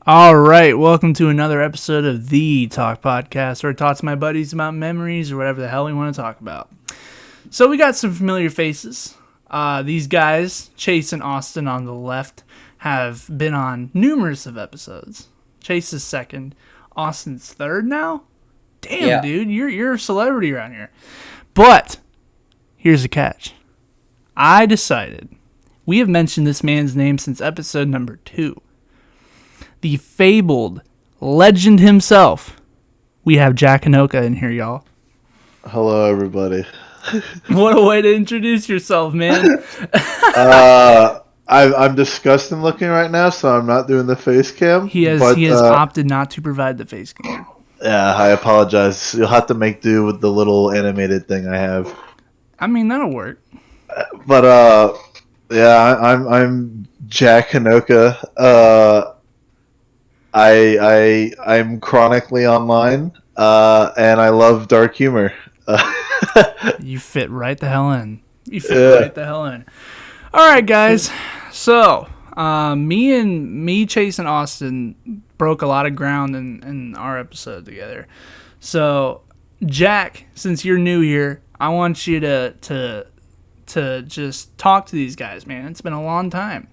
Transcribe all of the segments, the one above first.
All right, welcome to another episode of The Talk Podcast, where I talk to my buddies about memories or whatever the hell we want to talk about. So we got some familiar faces. These guys, Chase and Austin on the left, have been on numerous of episodes. Chase is second. Austin's third now? Damn, Yeah. dude, you're a celebrity around here. But here's the catch. I decided we have mentioned this man's name since episode number 2. The fabled legend himself. We have Jack Hanoka in here, y'all. Hello, everybody. What a way to introduce yourself, man. I'm disgusting looking right now, so I'm not doing the face cam. He has opted not to provide the face cam. Yeah, I apologize. You'll have to make do with the little animated thing I have. I mean, that'll work. But yeah, I'm Jack Hanoka. I'm chronically online, and I love dark humor. You fit right the hell in. Right the hell in. All right, guys. So, me, Chase, and Austin broke a lot of ground in our episode together. So, Jack, since you're new here, I want you to just talk to these guys, man. It's been a long time.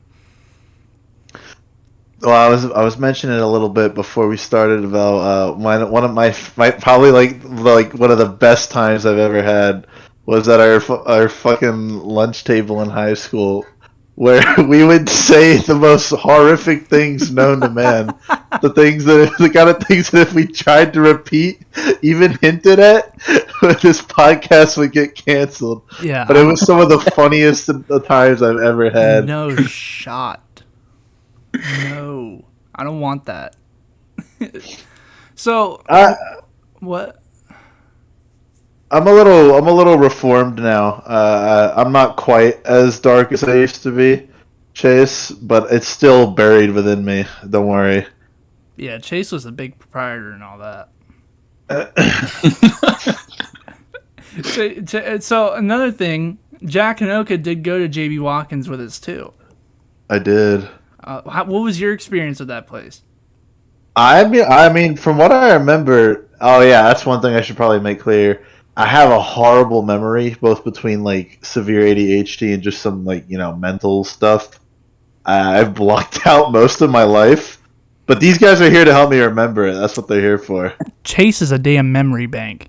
Well, I was mentioning it a little bit before we started about one of my probably like one of the best times I've ever had was at our fucking lunch table in high school, where we would say the most horrific things known to man, the kind of things that if we tried to repeat, even hinted at, this podcast would get canceled. Yeah, but it was some of the funniest times I've ever had. No shot. No, I don't want that. So, what? I'm a little reformed now. I'm not quite as dark as I used to be, Chase, but it's still buried within me. Don't worry. Yeah, Chase was a big proprietor and all that. So another thing, Jack Hanoka did go to JB Watkins with us too. I did. What was your experience with that place? I mean, from what I remember, oh yeah, that's one thing I should probably make clear. I have a horrible memory, both between like severe ADHD and just some like mental stuff. I've blocked out most of my life, but these guys are here to help me remember it. That's what they're here for. Chase is a damn memory bank.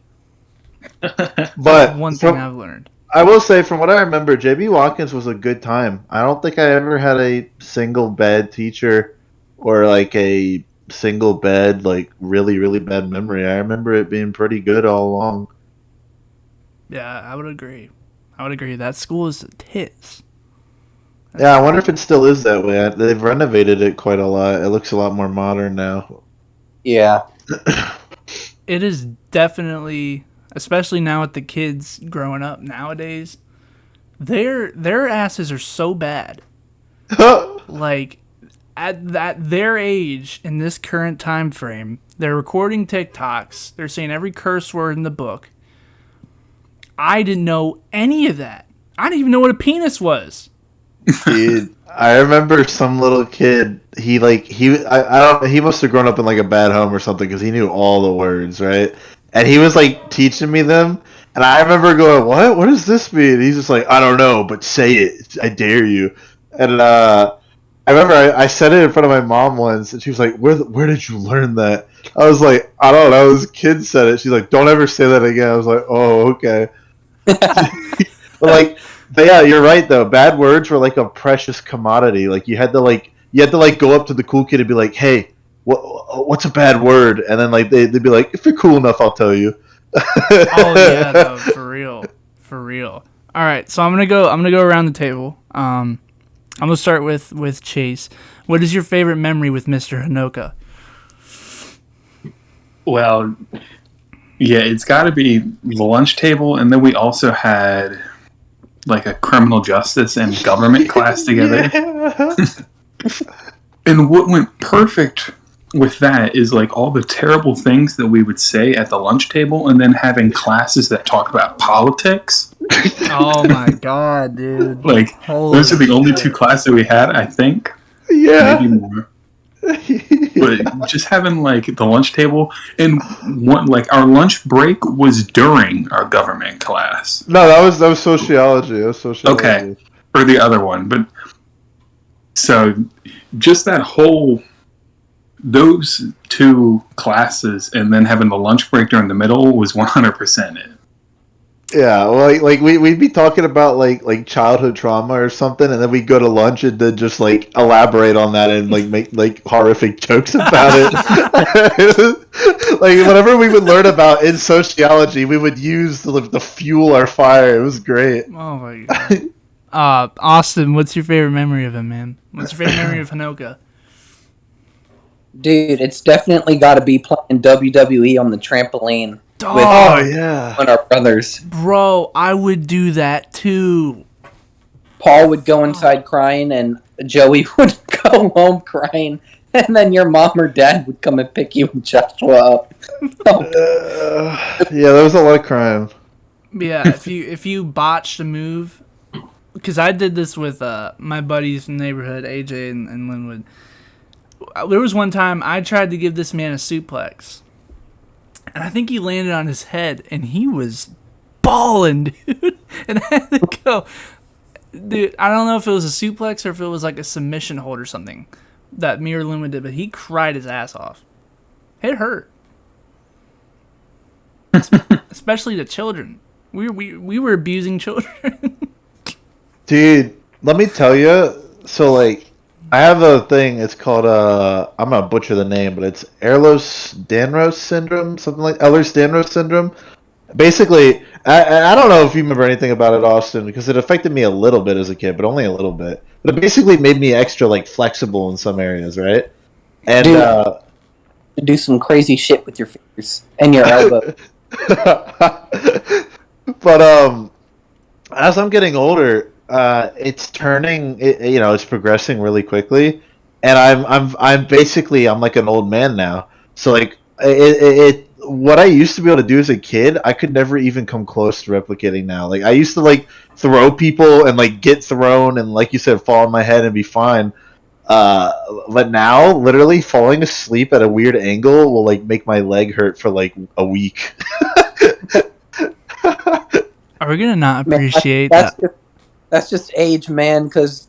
But one thing I've learned. I will say, from what I remember, JB Watkins was a good time. I don't think I ever had a single bad teacher or like a single bad, like really, really bad memory. I remember it being pretty good all along. Yeah, I would agree. That school is tits. Yeah, I wonder if it still is that way. They've renovated it quite a lot. It looks a lot more modern now. Yeah. It is definitely, especially now with the kids growing up nowadays, their asses are so bad. Like, at their age, in this current time frame, they're recording TikToks. They're saying every curse word in the book. I didn't know any of that. I didn't even know what a penis was. Dude, I remember some little kid. He must have grown up in like a bad home or something because he knew all the words, right? And he was like teaching me them, and I remember going, "What? What does this mean?" And he's just like, "I don't know, but say it. I dare you." And I remember I said it in front of my mom once, and she was like, "Where did you learn that?" I was like, "I don't know. This kid said it." She's like, "Don't ever say that again." I was like, "Oh, okay." But yeah, you're right though. Bad words were like a precious commodity. Like you had to go up to the cool kid and be like, "Hey, what's a bad word?" And then like they'd be like, "If you're cool enough, I'll tell you." Oh yeah, no, for real. All right, so I'm gonna go around the table. I'm gonna start with Chase. What is your favorite memory with Mr. Hanoka? Well, yeah, it's got to be the lunch table, and then we also had like a criminal justice and government class together. And what went perfect with that is like all the terrible things that we would say at the lunch table, and then having classes that talk about politics. Oh my god, dude! Like those are the only two classes we had, I think. Yeah. Maybe more. But just having like the lunch table and one like our lunch break was during our government class. No, that was sociology. That was sociology. Okay, or the other one, but so just that whole those two classes and then having the lunch break during the middle was 100% it. Yeah, well, like we'd be talking about like childhood trauma or something, and then we'd go to lunch and then just like elaborate on that and like make like horrific jokes about it. Like whatever we would learn about in sociology, we would use to fuel our fire. It was great. Oh my god. Austin, what's your favorite memory of him, man? What's your favorite memory of Hanoka? Dude, it's definitely got to be playing WWE on the trampoline. Oh yeah, with our brothers. Bro, I would do that too. Paul would go inside crying, and Joey would go home crying, and then your mom or dad would come and pick you and Joshua up. Yeah, there was a lot of crime. Yeah, if you botched a move, because I did this with my buddies from the neighborhood, AJ and Linwood. There was one time I tried to give this man a suplex. And I think he landed on his head, and he was balling, dude. And I had to go, dude. I don't know if it was a suplex or if it was like a submission hold or something that me or Linwood did, but he cried his ass off. It hurt, especially the children. We were abusing children. Dude, let me tell you. So like, I have a thing. It's called I'm gonna butcher the name, but it's Ehlers-Danlos Syndrome, something like Ehlers-Danlos Syndrome. Basically, I don't know if you remember anything about it, Austin, because it affected me a little bit as a kid, but only a little bit. But it basically made me extra like flexible in some areas, right? And do some crazy shit with your fingers and your elbow. But as I'm getting older, it's turning. It's progressing really quickly, and I'm basically I'm like an old man now. So like what I used to be able to do as a kid, I could never even come close to replicating now. Like I used to like throw people and like get thrown and like you said, fall on my head and be fine. But now, literally falling asleep at a weird angle will like make my leg hurt for like a week. Are we gonna not appreciate that? That's just age, man, because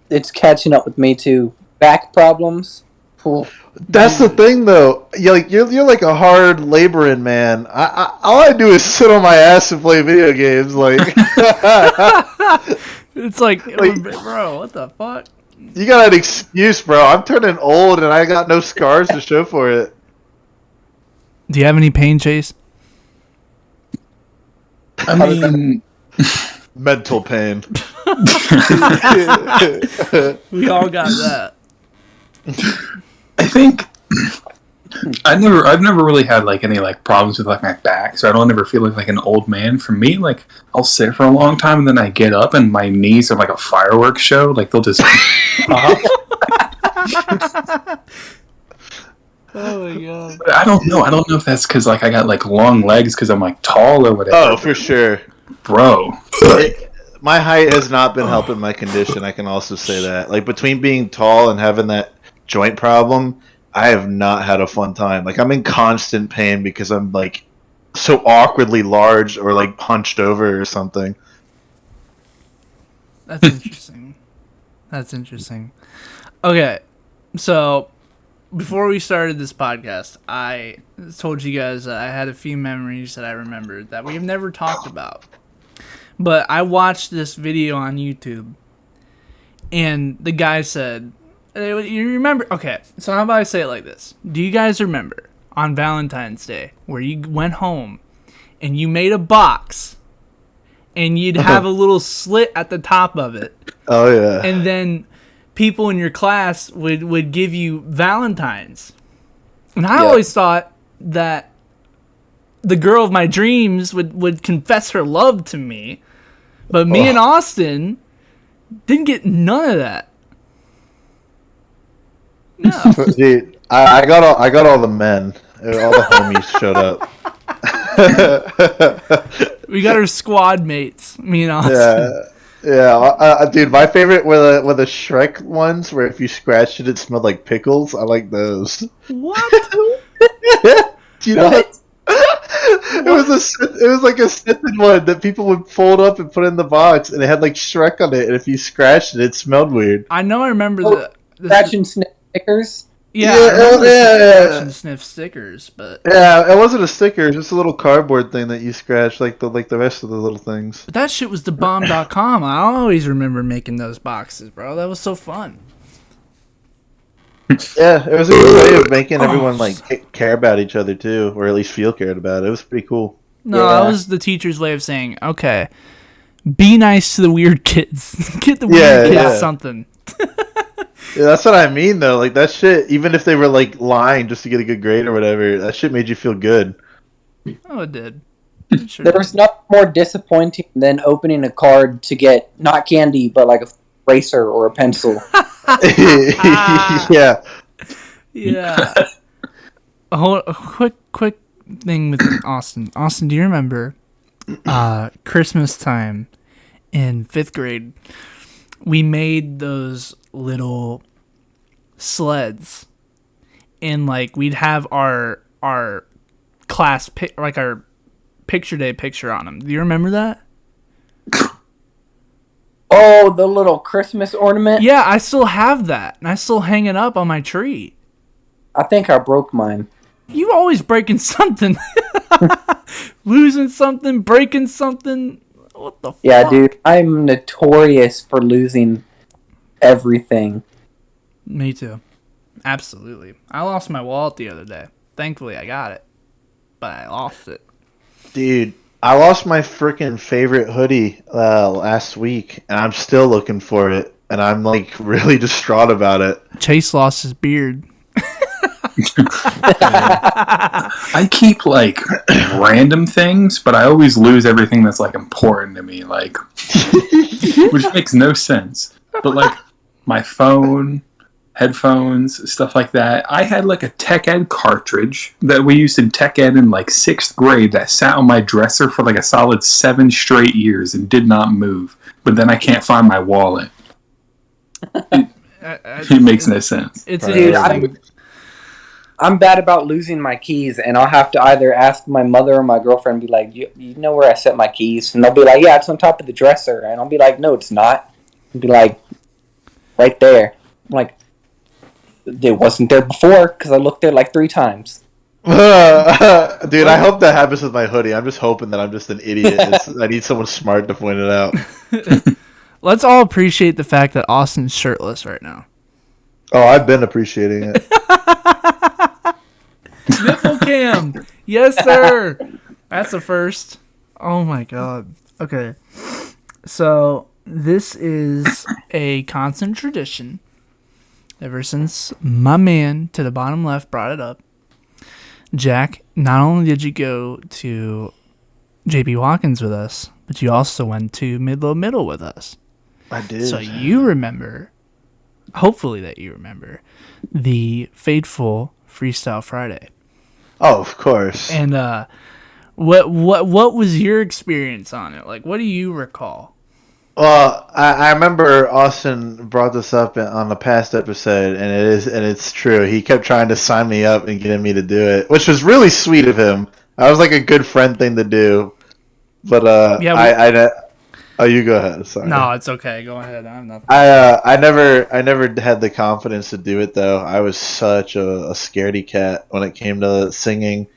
it's catching up with me too. Back problems. Cool. That's the thing, though. You're like a hard laboring man. All I do is sit on my ass and play video games. Like, it's like, bro, what the fuck? You got an excuse, bro. I'm turning old and I got no scars to show for it. Do you have any pain, Chase? I mean, mental pain. We all got that. I think I've never really had like any like problems with like my back, so I don't ever feel like an old man. For me, like I'll sit for a long time and then I get up and my knees are like a fireworks show. Like they'll just pop. Oh my god! But I don't know. I don't know if that's because like I got like long legs because I'm like tall or whatever. Oh, for sure, bro. My height has not been helping my condition. I can also say that. Like between being tall and having that joint problem, I have not had a fun time. Like I'm in constant pain because I'm like so awkwardly large or like hunched over or something. That's interesting. That's interesting. Okay, so before we started this podcast, I told you guys that I had a few memories that I remembered that we've never talked about. But I watched this video on YouTube, and the guy said, you remember? Okay, so how about I say it like this? Do you guys remember on Valentine's Day where you went home and you made a box and you'd have a little slit at the top of it? Oh, yeah. And then people in your class would give you Valentines. And I always thought that the girl of my dreams would confess her love to me. But me and Austin didn't get none of that. No. Dude, I got all the men. All the homies showed up. We got our squad mates, me and Austin. Yeah, dude, my favorite were the Shrek ones where if you scratched it, it smelled like pickles. I like those. What? Do you know What? that? It was like a scented one that people would fold up and put in the box, and it had like Shrek on it. And if you scratched it, it smelled weird. I know. I remember Scratch and sniff stickers. Yeah, I remember the yeah. scratch and sniff stickers, but Yeah, it wasn't a sticker. It was just a little cardboard thing that you scratch, like the rest of the little things. that shit was the bomb.com. I always remember making those boxes, bro. That was so fun. Yeah, it was a good way of making everyone like care about each other too, or at least feel cared about. It was pretty cool. No, Yeah. that was the teacher's way of saying, okay, be nice to the weird kids. Get the weird kids yeah. something. Yeah, that's what I mean though. Like that shit, even if they were like lying just to get a good grade or whatever, that shit made you feel good. Oh, it did. It sure There did. was nothing more disappointing than opening a card to get not candy, but like a eraser or a pencil. Yeah. Yeah. A quick thing with Austin. Austin, do you remember Christmas time in 5th grade? We made those little sleds, and like we'd have our class like our picture day picture on them. Do you remember that? Oh, the little Christmas ornament? Yeah, I still have that, and I still hang it up on my tree. I think I broke mine. You always breaking something. Losing something, breaking something. What the Yeah, fuck? dude. I'm notorious for losing everything. Me too. Absolutely. I lost my wallet the other day. Thankfully, I got it. But I lost it. Dude, I lost my freaking favorite hoodie last week, and I'm still looking for it, and I'm like really distraught about it. Chase lost his beard. I keep like random things, but I always lose everything that's like important to me, like which makes no sense. But like my phone, headphones, stuff like that. I had like a tech ed cartridge that we used in tech ed in like 6th grade that sat on my dresser for like a solid 7 straight years and did not move. But then I can't find my wallet. It makes no sense. It's Dude, interesting. I'm bad about losing my keys, and I'll have to either ask my mother or my girlfriend, be like, you know where I set my keys? And they'll be like, yeah, it's on top of the dresser. And I'll be like, no, it's not. And be like, right there. I'm like, it wasn't there before, because I looked there like 3 times. Dude, I hope that happens with my hoodie. I'm just hoping that I'm just an idiot. I need someone smart to point it out. Let's all appreciate the fact that Austin's shirtless right now. Oh, I've been appreciating it. Nipple cam. Yes, sir. That's a first. Oh my god. Okay. So this is a constant tradition ever since my man to the bottom left brought it up. Jack, not only did you go to JP Watkins with us, but you also went to Midlow Middle with us. I did. So you remember, hopefully that you remember, the fateful Freestyle Friday. Oh, of course. And what was your experience on it? Like, what do you recall? Well, I remember Austin brought this up on the past episode, and it's true. He kept trying to sign me up and getting me to do it, which was really sweet of him. I was like a good friend thing to do, but oh, you go ahead. Sorry. No, it's okay. Go ahead. I'm not. I never had the confidence to do it though. I was such a scaredy cat when it came to singing.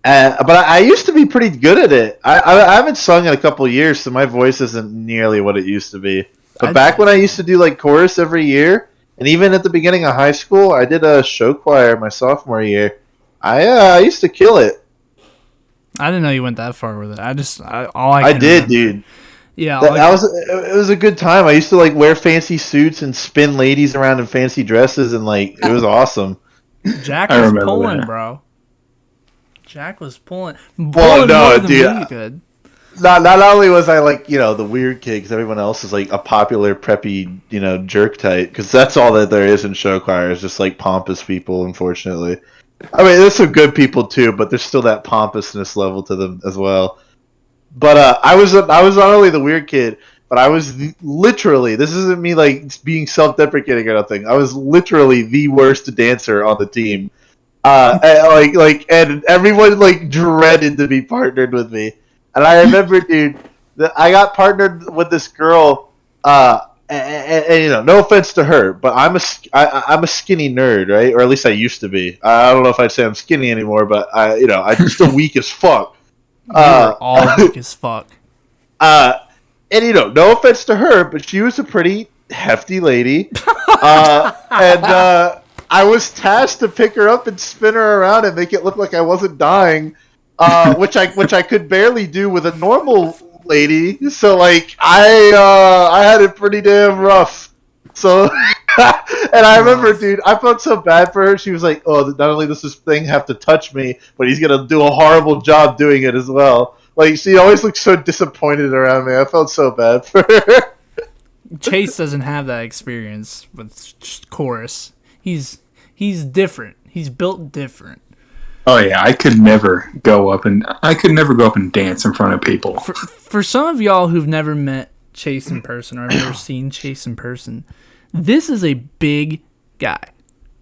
But I used to be pretty good at it. I haven't sung in a couple of years, so my voice isn't nearly what it used to be. But back when I used to do like chorus every year, and even at the beginning of high school, I did a show choir my sophomore year. I used to kill it. I didn't know you went that far with it. I did, dude. Yeah, it was a good time. I used to like wear fancy suits and spin ladies around in fancy dresses, and like it was awesome. Jack I was remember pulling, that. bro. Jack was pulling. Well, no, more than dude. we could. Not only was I like the weird kid, because everyone else is like a popular preppy jerk type, because that's all that there is in show choir is just like pompous people. Unfortunately, I mean there's some good people too, but there's still that pompousness level to them as well. But I was not only the weird kid, but I was literally, this isn't me like being self-deprecating or nothing. I was literally the worst dancer on the team. And everyone like dreaded to be partnered with me. And I remember, dude, that I got partnered with this girl. And no offense to her, but I'm a skinny nerd, right? Or at least I used to be. I don't know if I'd say I'm skinny anymore, but I'm still weak as fuck. You're all weak as fuck. And no offense to her, but she was a pretty hefty lady. I was tasked to pick her up and spin her around and make it look like I wasn't dying, which I could barely do with a normal lady. So like I had it pretty damn rough. So and I remember, dude, I felt so bad for her. She was like, "Oh, not only does this thing have to touch me, but he's gonna do a horrible job doing it as well." Like, she always looked so disappointed around me. I felt so bad for her. Chase doesn't have that experience with chorus. He's different. He's built different. Oh yeah, I could never go up and dance in front of people. For some of y'all who've never met Chase in person or never seen Chase in person, this is a big guy.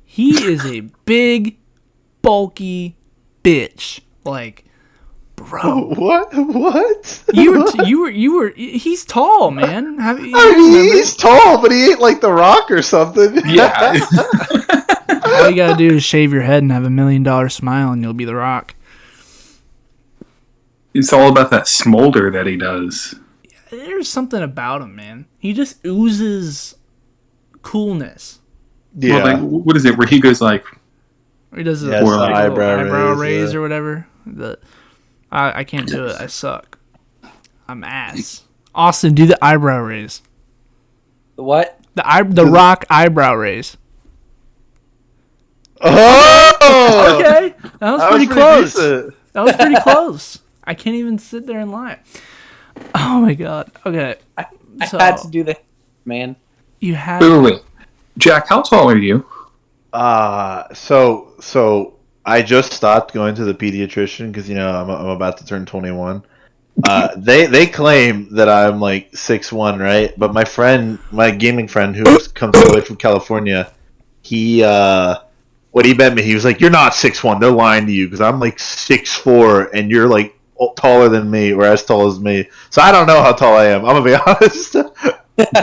He is a big, bulky bitch. Like, bro, what? You were. He's tall, man. He's tall, but he ain't like The Rock or something. Yeah. All you gotta do is shave your head and have $1 million smile, and you'll be The Rock. It's all about that smolder that he does. There's something about him, man. He just oozes coolness. Yeah. Well, like, what is it where he goes like? Or he does Yes, a like eyebrow raise yeah. or whatever. I can't do it. I suck. I'm ass. Austin, do the eyebrow raise. The what? The Rock eyebrow raise. Oh! Okay, that was pretty close. Decent. That was pretty close. I can't even sit there and lie. Oh my god. Okay. I had to do the man. You had. Wait. Jack, how tall are you? So I just stopped going to the pediatrician because I'm about to turn 21. They claim that I'm like 6'1", right? But my gaming friend who comes all the way from California, he when he met me, he was like, "You're not 6'1". They're lying to you because I'm like 6'4", and you're like taller than me or as tall as me. So I don't know how tall I am. I'm gonna be honest.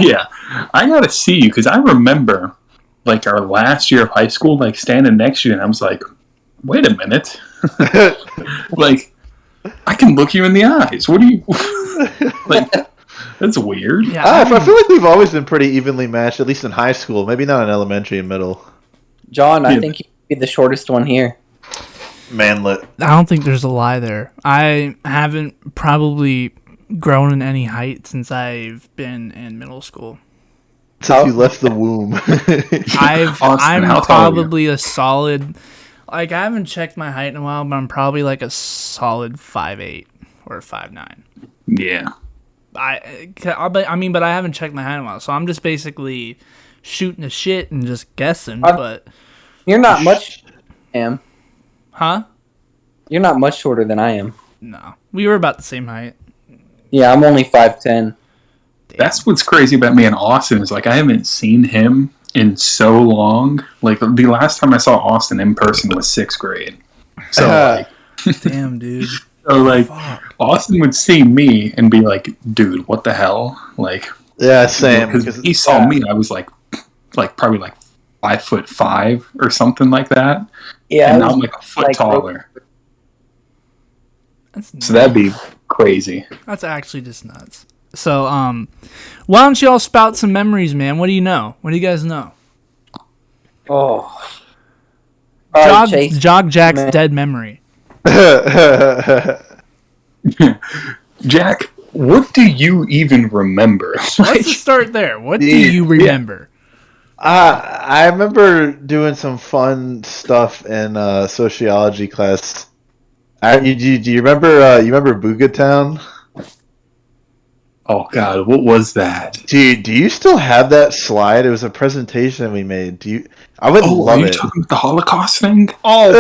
Yeah, I gotta see you because I remember like our last year of high school, like standing next to you, and I was like, "Wait a minute, like I can look you in the eyes. What are you like?" That's weird. Yeah, I feel like we've always been pretty evenly matched, at least in high school. Maybe not in elementary and middle. John, I think you'd be the shortest one here. Manlet. I don't think there's a lie there. I haven't probably grown in any height since I've been in middle school. Since you left the womb. I'm how tall are probably a solid. Like, I haven't checked my height in a while, but I'm probably like a solid 5'8" or 5'9". Yeah. But I haven't checked my height in a while, so I'm just basically shooting the shit and just guessing. But You're not much. Am. huh? You're not much shorter than I am. No, we were about the same height. Yeah, I'm only 5'10". That's what's crazy about me and Austin is like I haven't seen him in so long. Like the last time I saw Austin in person was 6th grade. So Damn, dude. Fuck. Austin would see me and be like, "Dude, what the hell?" Like, Yeah, same. because he saw me, I was like probably like 5'5" or something like that. Yeah, and now I'm like a foot taller. That's nuts. So that'd be crazy. That's actually just nuts. So, why don't you all spout some memories, man? What do you know? What do you guys know? Oh. All right, Chase. Jog Jack's Man. dead memory. Jack, what do you even remember? Let's just start there. What do you remember? I remember doing some fun stuff in sociology class. Do you remember? You remember Booga Town? Oh God, what was that? Do you still have that slide? It was a presentation we made. I would love are you it. talking about the Holocaust thing? Oh,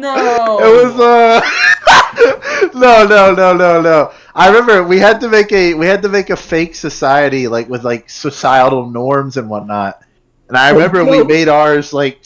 no. It was No. I remember we had to make a fake society like with like societal norms and whatnot. And I remember we made ours like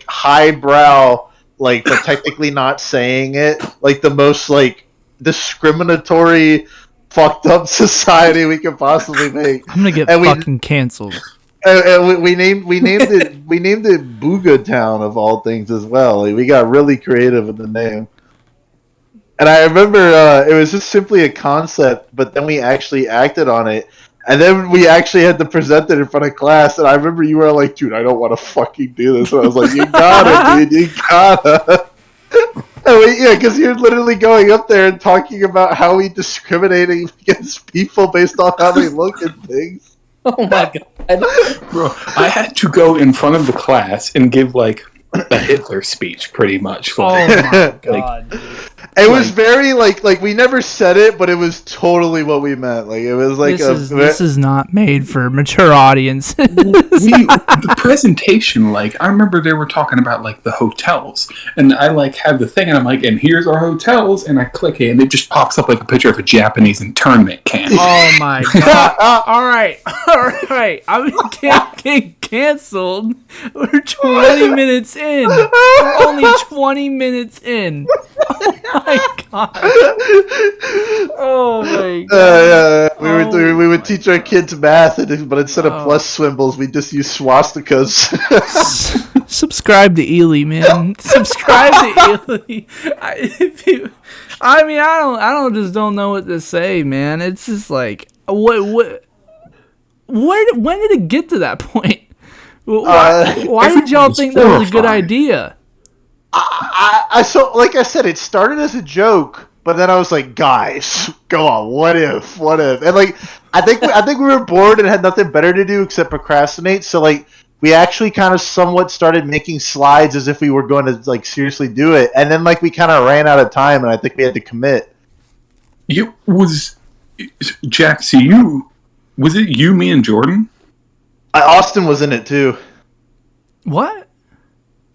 highbrow, like but technically not saying it, like the most like discriminatory, fucked up society we could possibly make. I'm gonna get fucking canceled. And we named it Booga Town of all things as well. Like, we got really creative with the name. And I remember it was just simply a concept, but then we actually acted on it. And then we actually had to present it in front of class. And I remember you were like, dude, I don't want to fucking do this. And I was like, you gotta, dude, you gotta. Yeah, because you're literally going up there and talking about how we discriminating against people based on how they look at things. Oh my god. Bro, I had to go in front of the class and give like a Hitler speech, pretty much. Oh my god. It was very like we never said it, but it was totally what we meant. Like it was like this is not made for mature audiences. The presentation, like I remember they were talking about like the hotels, and I like have the thing, and I'm like, and here's our hotels, and I click it, and it just pops up like a picture of a Japanese internment camp. Oh my god! all right. I'm getting canceled. We're 20 minutes in. We're only 20 minutes in. Oh my god! Oh my god! We would teach our kids math, but instead of plus symbols, we just use swastikas. Subscribe to Ely, man. Subscribe to Ely. I don't know what to say, man. It's just like when did it get to that point? Why did y'all think that was a good idea? So like I said, it started as a joke, but then I was like, guys, go on, what if? And like, I think we were bored and had nothing better to do except procrastinate. So like, we actually kind of somewhat started making slides as if we were going to like seriously do it, and then like we kind of ran out of time, and I think we had to commit. Jack, was it you, me, and Jordan? Austin was in it too. What?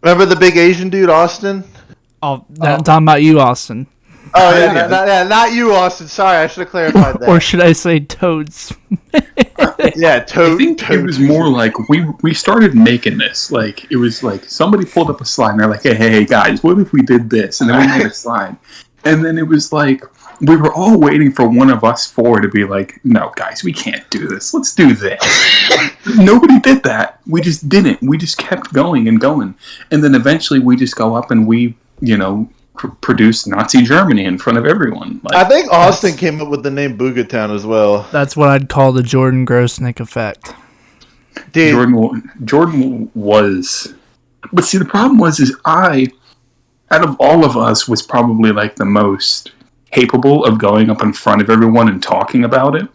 Remember the big Asian dude, Austin? Oh, I'm talking about you, Austin. Oh yeah, not you, Austin. Sorry, I should have clarified that. Or should I say Toads? Yeah, Toad. I think it was more like we started making this. Like it was like somebody pulled up a slide and they're like, hey guys, what if we did this? And then we made a slide. And then it was like we were all waiting for one of us four to be like, no guys, we can't do this. Let's do this. Nobody did that. We just didn't. We just kept going and going. And then eventually we just go up and we, produced Nazi Germany in front of everyone. Like, I think Austin came up with the name Booga Town as well. That's what I'd call the Jordan Grosnick effect. Dude. Jordan was... But see, the problem was out of all of us, was probably like the most capable of going up in front of everyone and talking about it.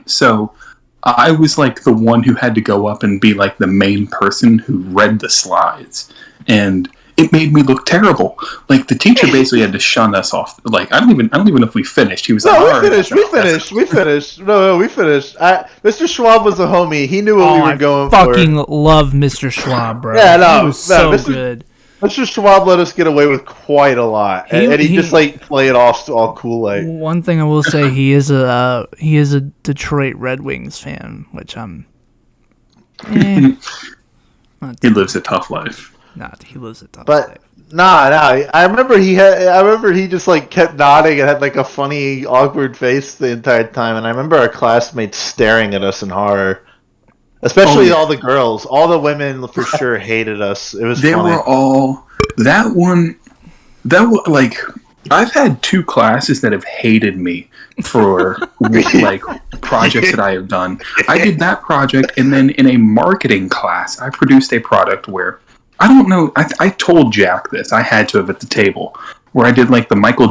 So I was like the one who had to go up and be like the main person who read the slides. And it made me look terrible. Like the teacher basically had to shun us off. Like I don't even know if we finished. He was like, we finished. No, we finished. Mr. Schwab was a homie. He knew what we were going for. I fucking love Mr. Schwab, bro. Yeah, no, he was so good. Mr. Schwab let us get away with quite a lot, and he just like play it off all cool. Like one thing I will say, he is a Detroit Red Wings fan, which I'm. He lives a tough life. He lives a tough life. I remember he just like kept nodding and had like a funny, awkward face the entire time, and I remember our classmates staring at us in horror. Especially all the girls. All the women for sure hated us. It was funny. Were all... That was like... I've had 2 classes that have hated me for like projects that I have done. I did that project, and then in a marketing class, I produced a product where... I don't know... I told Jack this. I had to have at the table. Where I did like the Michael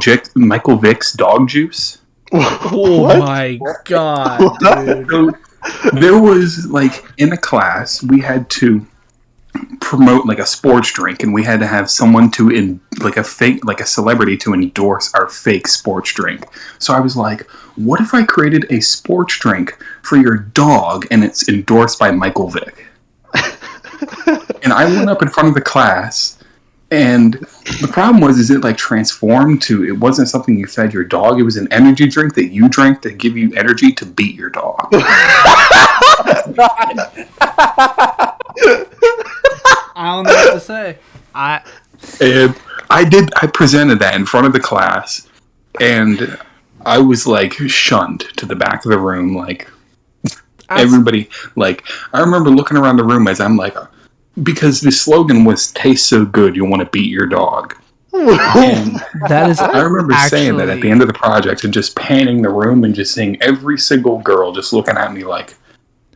Vick's dog juice. Oh my god, dude. So, there was like in a class we had to promote like a sports drink, and we had to have someone like a celebrity to endorse our fake sports drink. So I was like, what if I created a sports drink for your dog and it's endorsed by Michael Vick? And I went up in front of the class And the problem was it like transformed to, it wasn't something you fed your dog. It was an energy drink that you drank to give you energy to beat your dog. I don't know what to say. And I presented that in front of the class, and I was like shunned to the back of the room. Like everybody, like I remember looking around the room as I'm like, because the slogan was "Taste so good, you want to beat your dog." And that is. I remember saying that at the end of the project and just panning the room and just seeing every single girl just looking at me like,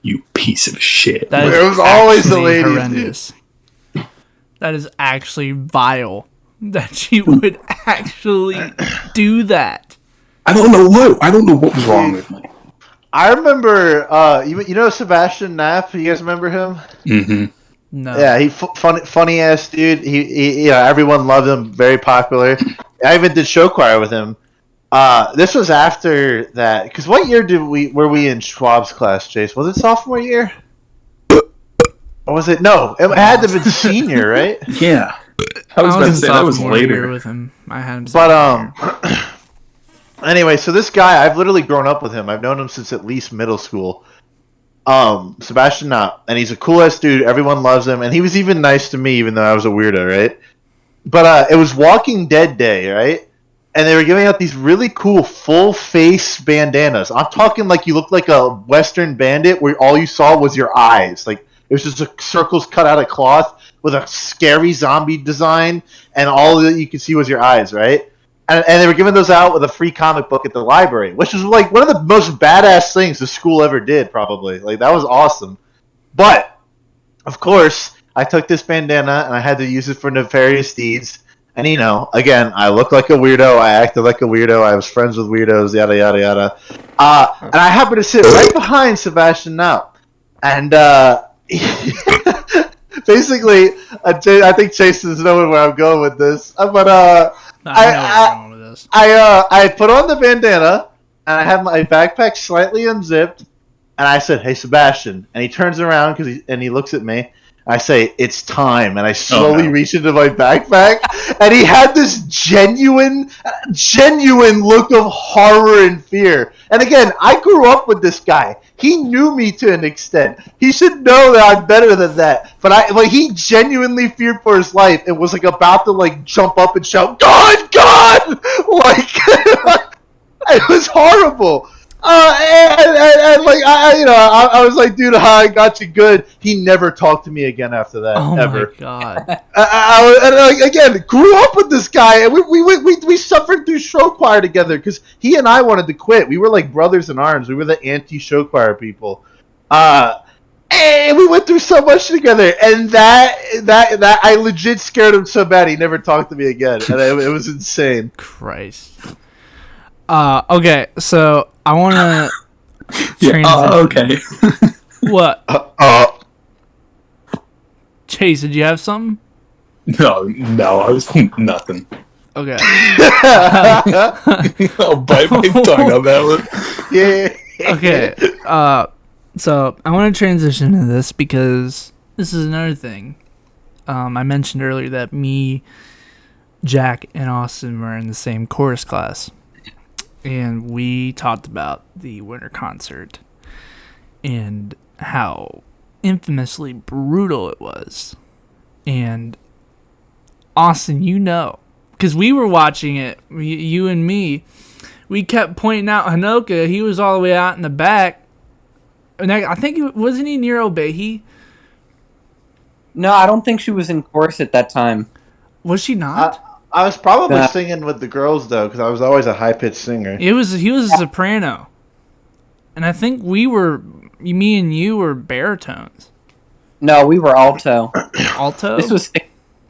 "You piece of shit." It was always the ladies. Horrendous. That is actually vile. That she would actually do that. I don't know what was wrong with me. I remember, you know Sebastian Knapp? You guys remember him? Mm-hmm. No. Yeah, he funny ass dude. He everyone loved him. Very popular. I even did show choir with him. This was after that. Because what year were we in Schwab's class, Chase? Was it sophomore year? Or was it? No, it had to have been senior, right? Yeah. I was about to say that was later with him. I had him. But anyway, so this guy, I've literally grown up with him. I've known him since at least middle school. Sebastian Knott, and he's a cool ass dude. Everyone loves him, and he was even nice to me, even though I was a weirdo, right? But it was Walking Dead Day, right? And they were giving out these really cool full face bandanas. I'm talking like you looked like a Western bandit, where all you saw was your eyes. Like it was just circles cut out of cloth with a scary zombie design, and all that you could see was your eyes, right? And they were giving those out with a free comic book at the library, which was like one of the most badass things the school ever did, probably. Like, that was awesome. But, of course, I took this bandana and I had to use it for nefarious deeds. And, you know, again, I looked like a weirdo. I acted like a weirdo. I was friends with weirdos, yada, yada, yada. And I happened to sit right behind Sebastian now. And, basically, I think Chase is knowing where I'm going with this. But, I put on the bandana, and I had my backpack slightly unzipped, and I said, "Hey, Sebastian," and he turns around and he looks at me. I say, "It's time," and I slowly reach into my backpack, and he had this genuine look of horror and fear. And again, I grew up with this guy. He knew me to an extent. He should know that I'm better than that. But he genuinely feared for his life and was like about to like jump up and shout, "God, God!" Like it was horrible. And like I was like, dude, I got you good. He never talked to me again after that. Oh ever. My god! Again, grew up with this guy, and we suffered through show choir together because he and I wanted to quit. We were like brothers in arms. We were the anti-show choir people. And we went through so much together, and that I legit scared him so bad he never talked to me again, and it was insane. Christ. Okay, so I want to. Okay. What? Chase, did you have something? No, I was nothing. Okay. I'll bite my tongue on that one. Yeah. Okay. So I want to transition to this because this is another thing. I mentioned earlier that me, Jack, and Austin were in the same chorus class. And we talked about the winter concert and how infamously brutal it was. And Austin, you know, because we were watching it, you and me, we kept pointing out Hanoka. He was all the way out in the back. And I think, wasn't he near Obehi? No, I don't think she was in chorus at that time. Was she not? I was probably singing with the girls, though, because I was always a high-pitched singer. He was a soprano. And I think me and you were baritones. No, we were alto. Alto?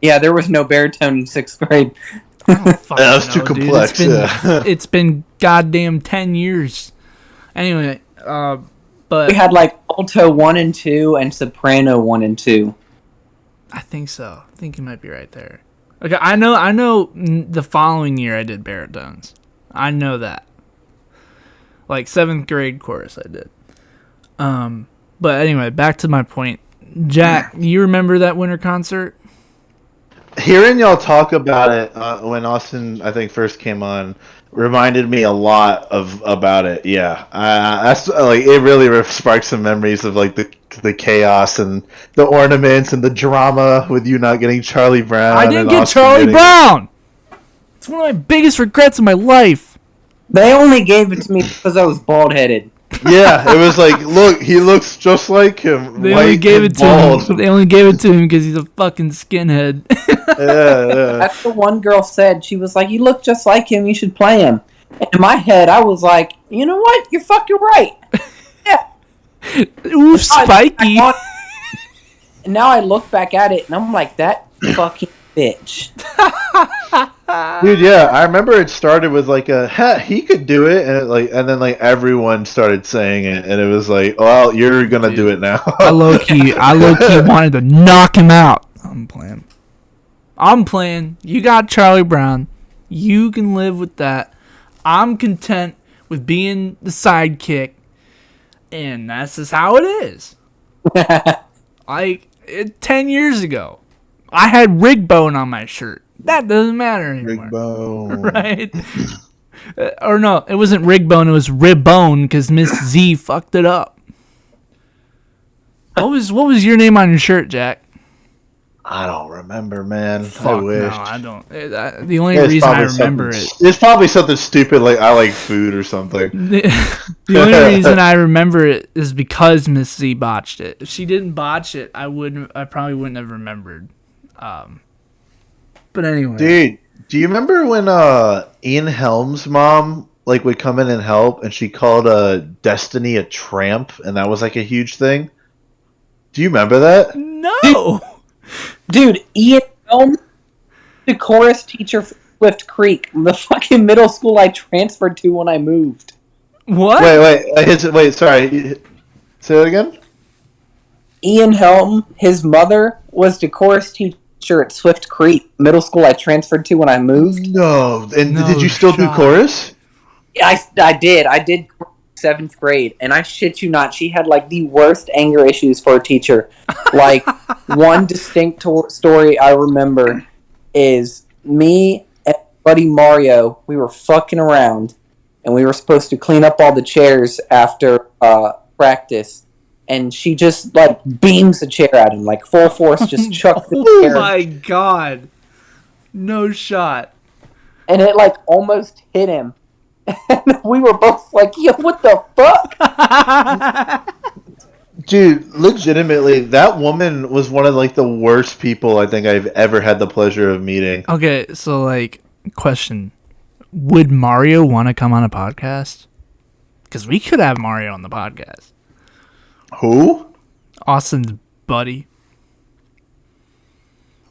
There was no baritone in 6th grade. That's too complex. It's been goddamn 10 years. Anyway, but... We had like alto 1 and 2 and soprano 1 and 2. I think so. I think you might be right there. Okay, I know the following year I did baritones. I know that. Like 7th grade chorus I did. But anyway, back to my point. Jack, you remember that winter concert? hearing y'all talk about it when Austin, I think, first came on, reminded me a lot of about it. Yeah, that's like it really sparked some memories of like the chaos and the ornaments and the drama with you not getting Charlie Brown. I didn't and get Austin Charlie getting Brown. It's one of my biggest regrets in my life. They only gave it to me because I was bald headed. Yeah, it was like, look, he looks just like him. They white only gave and it bald. to him. They only gave it to him because he's a fucking skinhead. Yeah. That's what one girl said. She was like, "You look just like him. You should play him." And in my head, I was like, "You know what? You're fucking right." Yeah. Ooh, spiky. And now I look back at it, and I'm like, "That fucking bitch." Dude, yeah, I remember it started with like he could do it, and then like everyone started saying it, and it was like, well, you're gonna do it now. I low key wanted to knock him out. I'm playing. You got Charlie Brown. You can live with that. I'm content with being the sidekick, and that's just how it is. Like 10 years ago, I had Rig Bone on my shirt. That doesn't matter anymore. Big bone. Right? Or no, it wasn't Rig Bone, it was Rib Bone because Miss Z fucked it up. What was your name on your shirt, Jack? I don't remember, man. Fuck, I wish. no, I don't. The only reason I remember it. It's probably something stupid like I like food or something. The only reason I remember it is because Miss Z botched it. If she didn't botch it, I probably wouldn't have remembered. But anyway, Dude, do you remember when Ian Helm's mom like would come in and help, and she called Destiny a tramp, and that was like a huge thing? Do you remember that? no. Dude, Ian Helm, the chorus teacher for Swift Creek, the fucking middle school I transferred to when I moved. What? Wait, sorry. Say that again? Ian Helm, his mother, was the chorus teacher at Swift Creek, middle school I transferred to when I moved. No. And No did you still do shot. chorus? Yeah, I did. I did 7th grade, and I shit you not, she had like the worst anger issues for a teacher. Like, one distinct story I remember is me and buddy Mario, we were fucking around, and we were supposed to clean up all the chairs after practice, and she just like beams the chair at him, like full force, just chucked the Oh chair. my god. No shot. And it like almost hit him. And we were both like, yo, what the fuck? Dude, legitimately, that woman was one of like the worst people I think I've ever had the pleasure of meeting. Okay, so like, question. Would Mario want to come on a podcast? Because we could have Mario on the podcast. Who? Austin's buddy.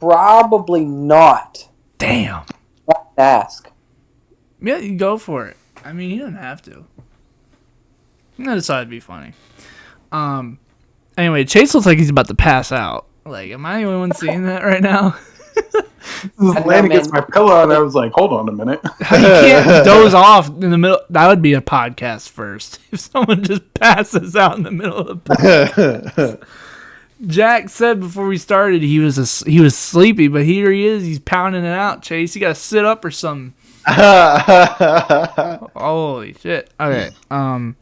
Probably not. Damn. Ask. Yeah, you go for it. I mean, you don't have to. I decided it'd be funny. Anyway, Chase looks like he's about to pass out. Like, am I the only one seeing that right now? I was laying against my pillow, and I was like, "Hold on a minute." You can't doze off in the middle. That would be a podcast first. If someone just passes out in the middle of the podcast. Jack said before we started he was sleepy, but here he is. He's pounding it out. Chase, you gotta sit up or something. Holy shit. Okay. Let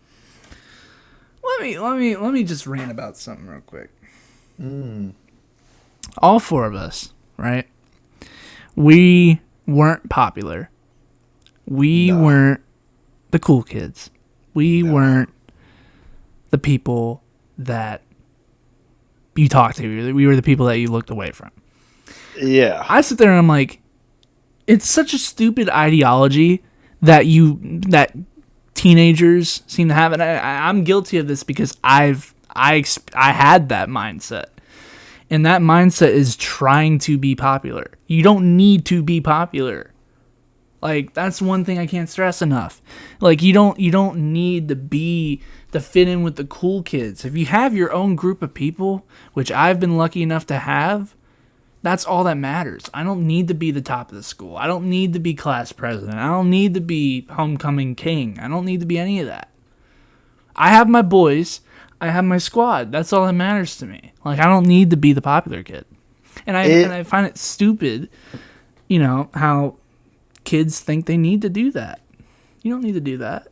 me just rant about something real quick. All four of us, right? We weren't popular. We weren't the cool kids. We weren't the people that you talked to. We were the people that you looked away from. Yeah. I sit there and I'm like, it's such a stupid ideology that teenagers seem to have, and I'm guilty of this because I had that mindset, and that mindset is trying to be popular. You don't need to be popular. Like, that's one thing I can't stress enough. Like, you don't need to fit in with the cool kids. If you have your own group of people, which I've been lucky enough to have, that's all that matters. I don't need to be the top of the school. I don't need to be class president. I don't need to be homecoming king. I don't need to be any of that. I have my boys. I have my squad. That's all that matters to me. Like, I don't need to be the popular kid. And I find it stupid, how kids think they need to do that. You don't need to do that.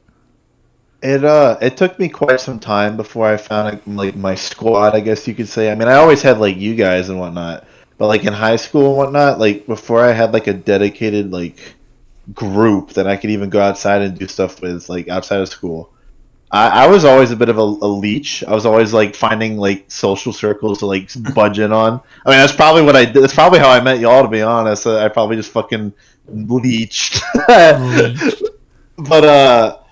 It took me quite some time before I found like my squad, I guess you could say. I mean, I always had like you guys and whatnot, but like in high school and whatnot, like before I had like a dedicated like group that I could even go outside and do stuff with, like outside of school. I was always a bit of a leech. I was always like finding like social circles to like budge in on. I mean, that's probably what I did. That's probably how I met y'all, to be honest. I probably just fucking leeched. But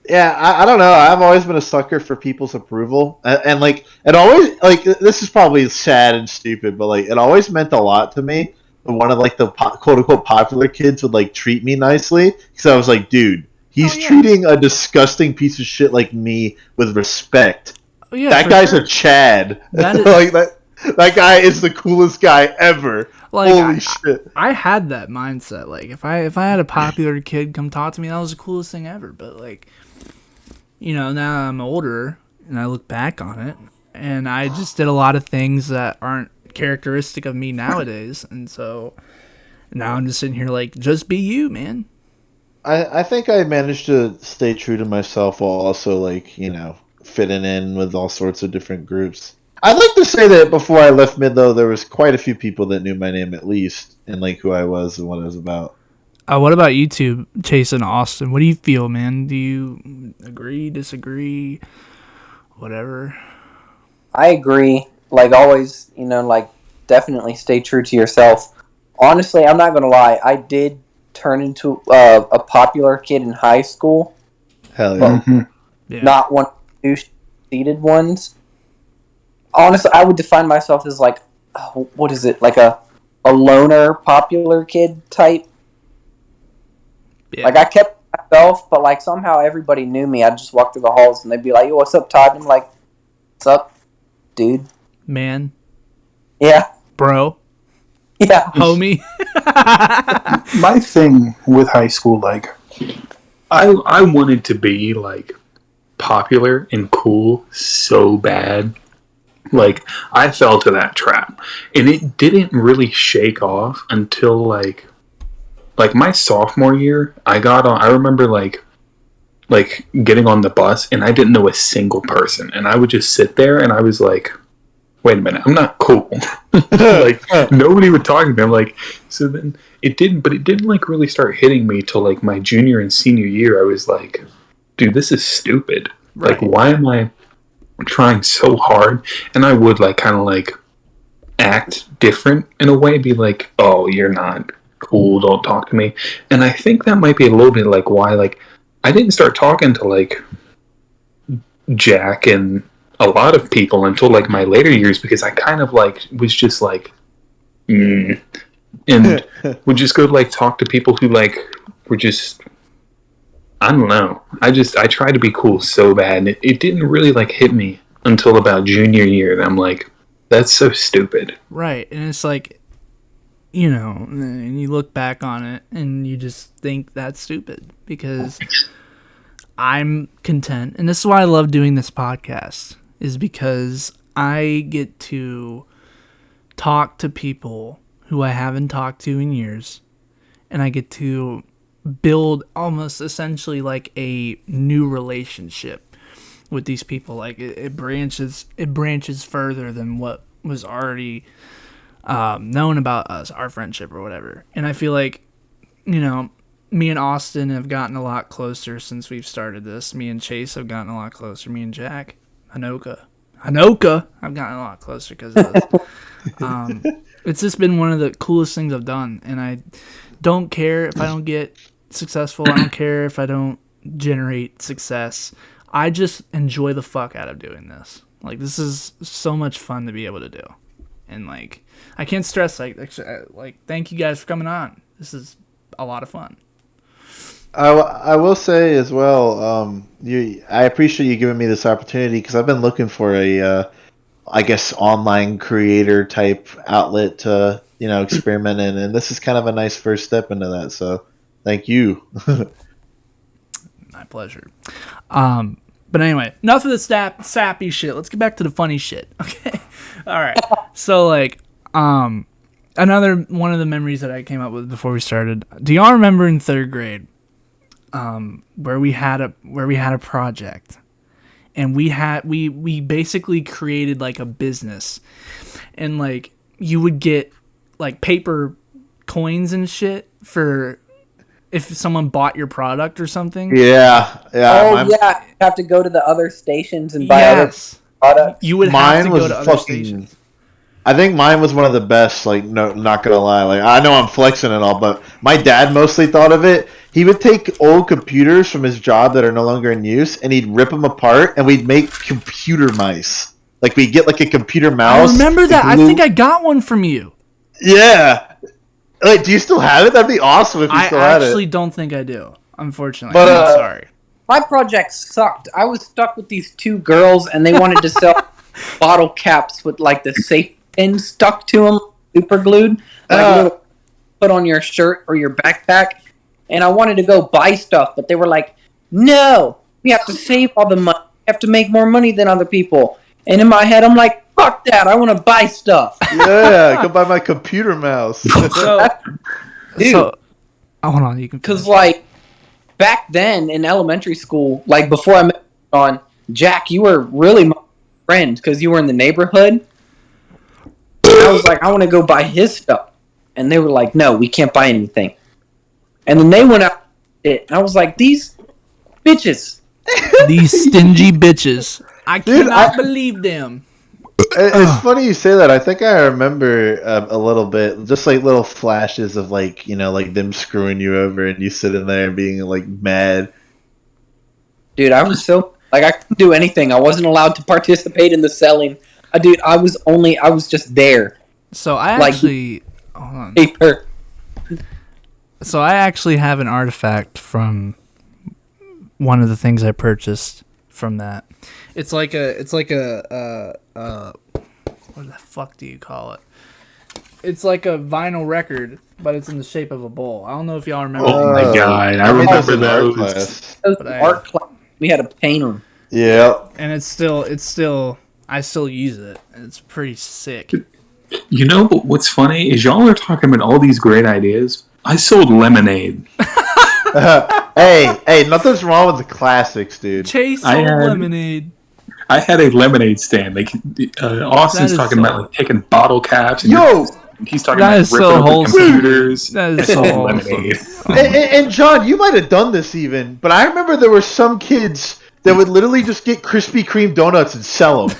yeah, I don't know. I've always been a sucker for people's approval, and like it always like this is probably sad and stupid, but like it always meant a lot to me when one of like the quote unquote popular kids would like treat me nicely, because I was like, dude, he's treating a disgusting piece of shit like me with respect. Oh, yeah, that guy's a Chad. That is... like that guy is the coolest guy ever. Like, holy shit! I had that mindset. Like if I had a popular kid come talk to me, that was the coolest thing ever. But like, now I'm older and I look back on it, and I just did a lot of things that aren't characteristic of me nowadays, and so now I'm just sitting here like, just be you, man. I think I managed to stay true to myself while also like fitting in with all sorts of different groups. I'd like to say that before I left mid, though, there was quite a few people that knew my name at least, and like who I was and what I was about. What about you two, Chase and Austin? What do you feel, man? Do you agree, disagree, whatever? I agree. Like always, like definitely stay true to yourself. Honestly, I'm not going to lie. I did turn into a popular kid in high school. Hell yeah. Not one of the seated ones. Honestly, I would define myself as like, what is it? Like a loner popular kid type. Yeah. Like I kept myself, but like somehow everybody knew me. I'd just walk through the halls and they'd be like, "Yo, what's up, Todd?" And I'm like, "What's up, dude?" Man. Yeah. Bro. Yeah. Homie. My thing with high school, like, I wanted to be like popular and cool so bad. Like, I fell to that trap, and it didn't really shake off until like my sophomore year. I remember like getting on the bus, and I didn't know a single person, and I would just sit there, and I was like, wait a minute, I'm not cool. Like, nobody would talk to me. I'm like, so then it didn't like really start hitting me till like my junior and senior year. I was like, dude, this is stupid. Right. Like, why am I trying so hard? And I would like kind of like act different in a way, be like, oh, you're not cool, don't talk to me. And I think that might be a little bit like why like I didn't start talking to like Jack and a lot of people until like my later years, because I kind of like was just like and would just go like talk to people who like were just, I don't know. I tried to be cool so bad, and it didn't really like hit me until about junior year. And I'm like, that's so stupid. Right. And it's like, and you look back on it and you just think that's stupid, because I'm content. And this is why I love doing this podcast, is because I get to talk to people who I haven't talked to in years, and I get to build almost essentially like a new relationship with these people. Like it branches further than what was already known about us, our friendship or whatever. And I feel like, me and Austin have gotten a lot closer since we've started this. Me and Chase have gotten a lot closer. Me and Jack, Hanoka, I've gotten a lot closer because of this. It's just been one of the coolest things I've done, and I don't care if I don't get successful. I don't care if I don't generate success. I just enjoy the fuck out of doing this. Like, this is so much fun to be able to do. And like, I can't stress like thank you guys for coming on. This is a lot of fun. I will say as well, I appreciate you giving me this opportunity, because I've been looking for a I guess online creator type outlet to experiment in, and this is kind of a nice first step into that. So thank you. My pleasure. But anyway, enough of the sappy shit. Let's get back to the funny shit. Okay. All right. So like, Another one of the memories that I came up with before we started. Do y'all remember in 3rd grade, where we had a project, and we basically created like a business, and like you would get like paper coins and shit for if someone bought your product or something. Yeah. Oh yeah, you have to go to the other stations and buy other products. You would have to go to other stations. I think mine was one of the best. Like, no, not gonna lie. Like, I know I'm flexing and all, but my dad mostly thought of it. He would take old computers from his job that are no longer in use, and he'd rip them apart, and we'd make computer mice. Like, we'd get like a computer mouse. I remember that. I think I got one from you. Yeah. Like, do you still have it? That'd be awesome if you still had it. I actually don't think I do. Unfortunately, but I'm sorry. My project sucked. I was stuck with these 2 girls, and they wanted to sell bottle caps with like the safety pin stuck to them, super glued, like put on your shirt or your backpack. And I wanted to go buy stuff, but they were like, "No, we have to save all the money. We have to make more money than other people." And in my head, I'm like, "Fuck that! I want to buy stuff." Yeah, go buy my computer mouse. Dude, hold on, you can. Because like back then in elementary school, like before I met on Jack, you were really my friend because you were in the neighborhood. And I was like, I want to go buy his stuff, and they were like, "No, we can't buy anything." And then they went out and I was like, "These bitches, these stingy bitches, I cannot believe them." It's funny you say that. I think I remember a little bit, just like little flashes of like, you know, like them screwing you over and you sitting there and being like mad. Dude, I was so like I couldn't do anything. I wasn't allowed to participate in the selling. Dude, I was just there. So I actually hold on. Paper. So I actually have an artifact from one of the things I purchased from that. It's like a what the fuck do you call it? It's like a vinyl record, but it's in the shape of a bowl. I don't know if y'all remember. Oh my god, I remember those. Art class. We had to paint them. Yeah. And it's still I still use it. And it's pretty sick. You know what's funny is y'all are talking about all these great ideas. I sold lemonade. Hey, nothing's wrong with the classics, dude. Chase sold lemonade. I had a lemonade stand. Like Austin's talking about like taking bottle caps. And he's talking about ripping up computers. That is so lemonade. And John, you might have done this even, but I remember there were some kids that would literally just get Krispy Kreme donuts and sell them.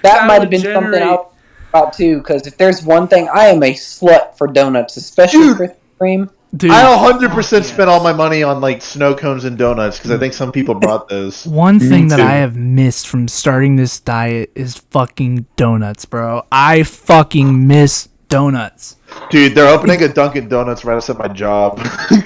That might have been something I was about too, because if there's one thing, I am a slut for donuts, especially Krispy Kreme. Dude, I 100% spent all my money on like snow cones and donuts because I think some people brought those. One thing that I have missed from starting this diet is fucking donuts, bro. I fucking miss donuts. Dude, they're opening a Dunkin' Donuts right outside my job.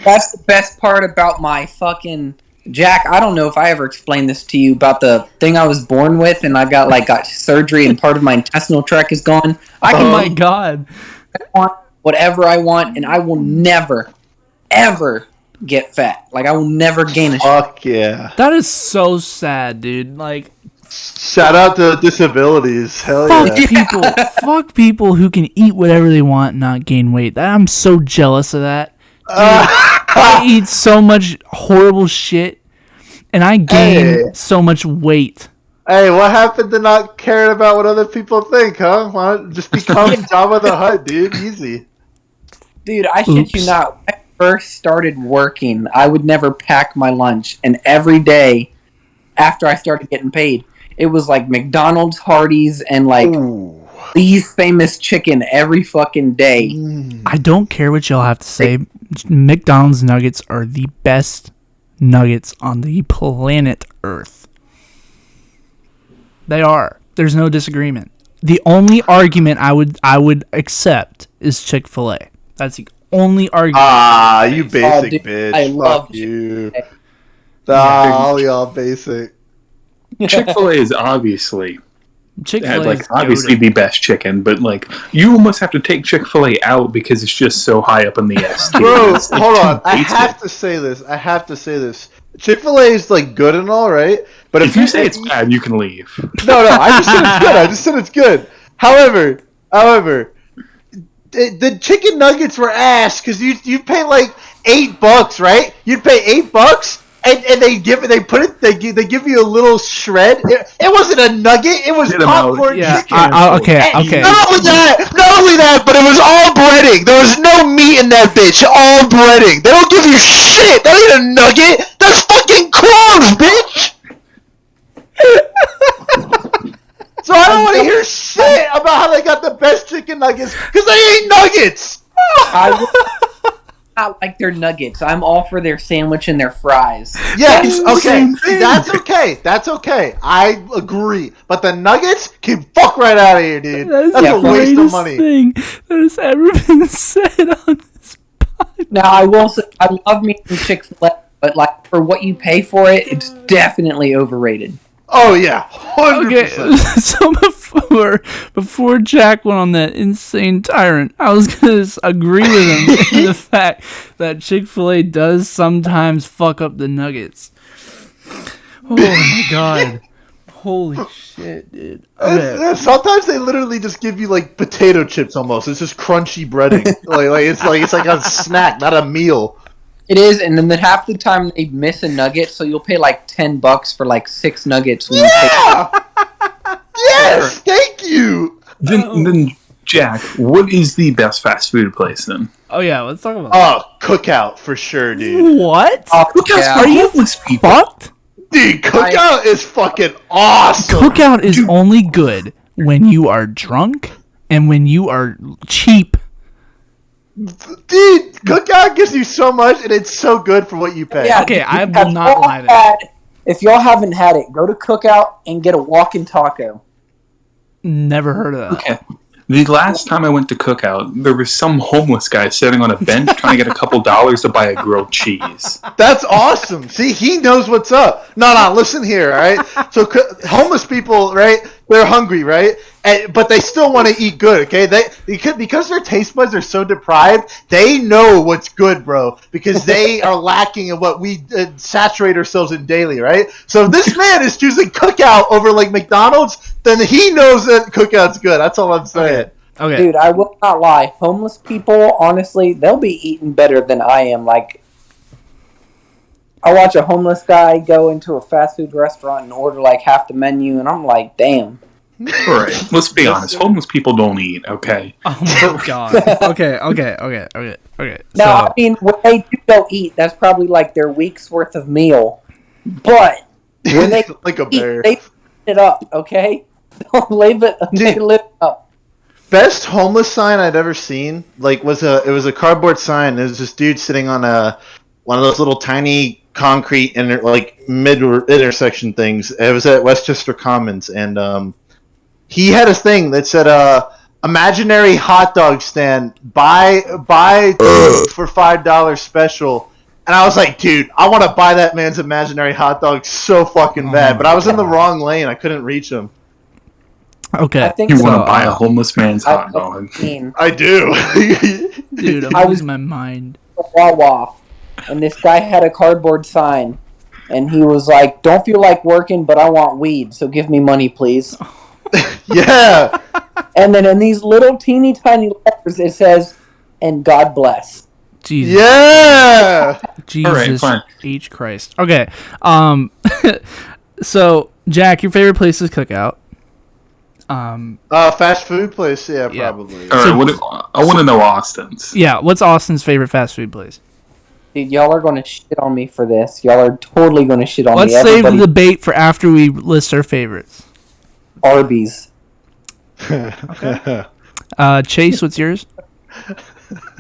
That's the best part about my fucking Jack. I don't know if I ever explained this to you about the thing I was born with, and I got surgery, and part of my intestinal tract is gone. Oh my god! Whatever I want, and I will never, ever get fat. Like, I will never gain a Fuck yeah. That is so sad, dude. Like, shout out to disabilities. Hell yeah. Fuck people who can eat whatever they want and not gain weight. I'm so jealous of that. Dude, I eat so much horrible shit, and I gain so much weight. Hey, what happened to not caring about what other people think, huh? Why not just become Jabba the Hutt, dude? Easy. Dude, I shit you not. When I first started working, I would never pack my lunch. And every day after I started getting paid, it was like McDonald's, Hardee's, and like Lee's Famous Chicken every fucking day. I don't care what y'all have to say. McDonald's nuggets are the best nuggets on the planet Earth. They are. There's no disagreement. The only argument I would accept is Chick-fil-A. That's the only argument. You basic bitch. I love you. All y'all basic. Chick-fil-A is obviously Chick-fil-A the best chicken, but like you almost have to take Chick-fil-A out because it's just so high up in the S tier. Bro, like hold on. I have to say this. Chick-fil-A is like good and all, right? But if you say it's bad, you can leave. No, I just said it's good. However, the chicken nuggets were ass because you pay like $8, right? You'd pay $8, and they give you a little shred. It wasn't a nugget. It was Get 'em out. popcorn Yeah. chicken. Okay. Not only that, but it was all breading. There was no meat in that bitch. All breading. They don't give you shit. That ain't a nugget. That's fucking crumbs, bitch. So I don't want to hear shit about how they got the best chicken nuggets because they ain't nuggets. I like their nuggets. I'm all for their sandwich and their fries. Yes, okay. That's okay. That's okay. I agree. But the nuggets can fuck right out of here, dude. That is That's the a waste of greatest money. thing that has ever been said on this podcast. Now, I will say, I love me some Chick-fil-A, but like for what you pay for it, it's definitely overrated. Oh yeah, 100%. Okay, so before Jack went on that insane tyrant, I was gonna agree with him in the fact that Chick-fil-A does sometimes fuck up the nuggets. Oh my god. Holy shit, dude. Okay. Sometimes they literally just give you like potato chips almost. It's just crunchy breading. It's like a snack, not a meal. It is, and then half the time they miss a nugget, so you'll pay like $10 for like 6 nuggets. When Yeah. Yes, thank you. Then, Jack, what is the best fast food place then? Oh yeah, let's talk about Oh, Cookout for sure, dude. that. What? Yeah. Are you fucked? Dude, Cookout is fucking awesome. Cookout is only good when you are drunk and when you are cheap. Dude, Cookout gives you so much, and it's so good for what you pay. Yeah, Okay, I if will not y'all lie to that. If y'all haven't had it, go to Cookout and get a walk-in taco. Never heard of that. Okay. The last time I went to Cookout, there was some homeless guy sitting on a bench trying to get a couple dollars to buy a grilled cheese. That's awesome. See, he knows what's up. No, listen here, all right? So homeless people, right, they're hungry, right? But they still want to eat good, okay? Because their taste buds are so deprived, they know what's good, bro, because they are lacking in what we saturate ourselves in daily, right? So if this man is choosing Cookout over, like, McDonald's, then he knows that Cookout's good. That's all I'm saying. Okay. Dude, I will not lie. Homeless people, honestly, they'll be eating better than I am. Like, I watch a homeless guy go into a fast food restaurant and order like half the menu, and I'm like, damn. Alright, let's be honest. Homeless people don't eat, okay? Oh my god. Okay. Now, So, I mean, when they do go eat, that's probably like their week's worth of meal. But when they Like a eat, bear. they it up, okay? Don't leave it. They live it up. Best homeless sign I'd ever seen, like, it was a cardboard sign. It was this dude sitting on one of those little tiny concrete mid intersection things. It was at Westchester Commons, and he had a thing that said imaginary hot dog stand, buy two for $5 special. And I was like, dude, I want to buy that man's imaginary hot dog so fucking bad, but I was in the wrong lane. I couldn't reach him. okay. I think You so. want to buy a homeless man's hot I've dog. seen I do. Dude, I'm I was- losing my mind. a Wawa, and this guy had a cardboard sign, and he was like, "Don't feel like working, but I want weed, so give me money, please." Yeah. And then in these little teeny tiny letters, it says, "And God bless." Jesus. Yeah. Jesus fine. H Christ. Okay. So Jack, your favorite place is Cookout. Fast food place, yeah, Yeah. probably. Alright, I want to know Austin's. Yeah. What's Austin's favorite fast food place? Dude, y'all are going to shit on me for this. Y'all are totally going to shit on Let's me. save the Everybody, debate for after we list our favorites. Arby's. Chase, what's yours?